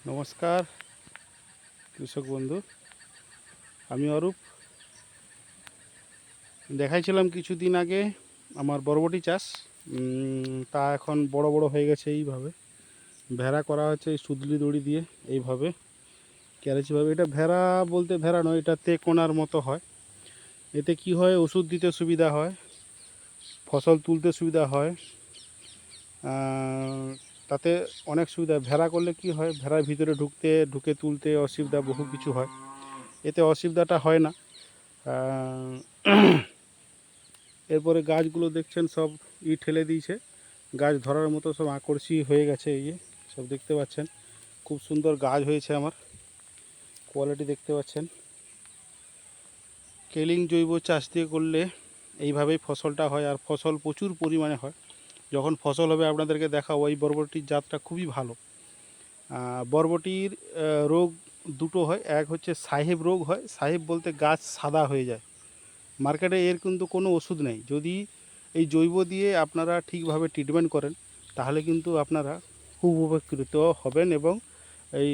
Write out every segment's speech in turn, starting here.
নমস্কার কৃষক বন্ধু, আমি অরূপ। দেখাইছিলাম কিছুদিন আগে আমার বরবটি চাষ। তা এখন বড় বড় হয়ে গেছে। এইভাবে ভেড়া করা হচ্ছে এই সুতলি দড়ি দিয়ে, এইভাবে ক্যারেচিভাবে। এটা ভেড়া বলতে ভেড়া নয়, এটা তেকোনার মতো হয়। এতে কি হয়, ওষুধ দিতে সুবিধা হয়, ফসল তুলতে সুবিধা হয়, তাতে অনেক সুবিধা। ভেড়া করলে কি হয়, ভেড়ার ভিতরে ঢুকে তুলতে অসুবিধা, বহু কিছু হয়। এতে অসুবিধাটা হয় না। এরপরে গাছগুলো দেখছেন সব ঠেলে দিয়েছে, গাছ ধরার মতো সব আকর্ষী হয়ে গেছে। এই যে সব দেখতে পাচ্ছেন, খুব সুন্দর গাছ হয়েছে আমার, কোয়ালিটি দেখতে পাচ্ছেন। কেলিং জৈব চাষ দিয়ে করলে এইভাবেই ফসলটা হয়, আর ফসল প্রচুর পরিমাণে হয়। যখন ফসল হবে আপনাদেরকে দেখাবো। এই বরবটির জাতটা খুবই ভালো। বরবটির রোগ দুটো হয়, এক হচ্ছে সাহেব রোগ হয়। সাহেব বলতে গাছ সাদা হয়ে যায়। মার্কেটে এর কিন্তু কোনো ওষুধ নেই। যদি এই জৈব দিয়ে আপনারা ঠিকভাবে ট্রিটমেন্ট করেন, তাহলে কিন্তু আপনারা খুব উপকৃত হবেন, এবং এই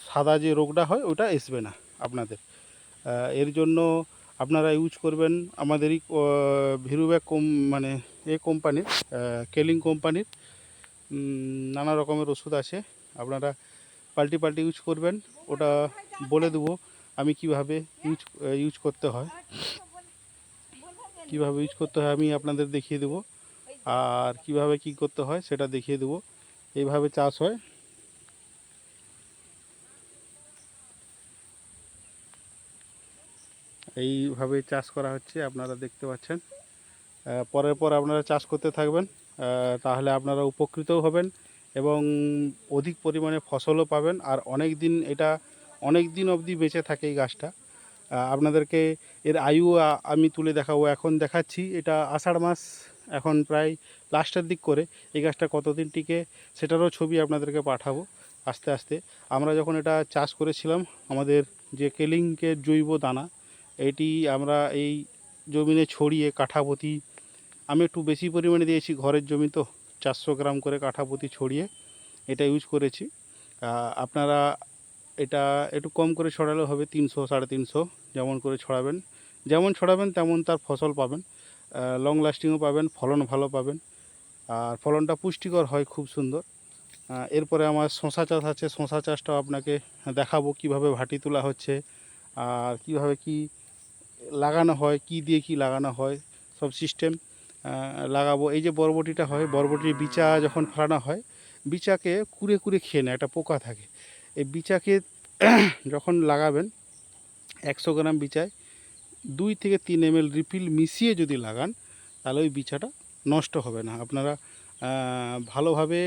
সাদা যে রোগটা হয় ওটা আসবে না আপনাদের। এর জন্য আপনারা ইউজ করবেন আমাদেরই ভিরুব্যাক মানে কোম্পানির, কেলিং কোম্পানির নানা রকমের ওষুধ আছে। আপনারা পাল্টি ইউজ করবেন। ওটা বলে দেবো আমি কিভাবে ইউজ করতে হয়। কিভাবে ইউজ করতে হয় আমি আপনাদের দেখিয়ে দেবো, আর কিভাবে কি করতে হয় সেটা দেখিয়ে দেবো। এইভাবে চাষ হয়। এইভাবে চাষ করা হচ্ছে, আপনারা দেখতে পাচ্ছেন। পরের পর আপনারা চাষ করতে থাকবেন, তাহলে আপনারা উপকৃতও হবেন এবং অধিক পরিমাণে ফসলও পাবেন। আর অনেক দিন অবধি বেঁচে থাকে এই গাছটা। আপনাদেরকে এর আয়ু আমি তুলে দেখাবো। এখন দেখাচ্ছি, এটা আষাঢ় মাস, এখন প্রায় লাস্টের দিক করে। এই গাছটা কতদিন টিকে সেটারও ছবি আপনাদেরকে পাঠাবো আস্তে আস্তে। আমরা যখন এটা চাষ করেছিলাম, আমাদের যে কেলিংকে জৈব দানা, এটি আমরা এই জমিনে ছড়িয়ে কাঠাপতি, আমি একটু বেশি পরিমাণে দিয়েছি, ঘরের জমি তো, 400 গ্রাম করে কাঠাপতি ছড়িয়ে এটা ইউজ করেছি। আপনারা এটা একটু কম করে ছড়ালেও হবে, 300 350 যেমন ছড়াবেন তেমন তার ফসল পাবেন। লং লাস্টিংও পাবেন, ফলন ভালো পাবেন, আর ফলনটা পুষ্টিকর হয় খুব সুন্দর। এরপরে আমার শশা চাষ আছে। শশা চাষটাও আপনাকে দেখাবো কিভাবে ভাটি তোলা হচ্ছে, আর কিভাবে কি লাগানো হয়, কি দিয়ে কি লাগানো হয়, সব সিস্টেম লাগাবো। এই যে বরবটিটা হয়, বরবটির বিচা যখন ফেলানো হয়, বিচাকে কুড়ে খেয়ে নেয়, একটা পোকা থাকে। এই বিচাকে যখন লাগাবেন, 100 গ্রাম বিচায় 2 থেকে 3 ml রিফিল মিশিয়ে যদি লাগান, তাহলে ওই বিচাটা নষ্ট হবে না। আপনারা ভালোভাবে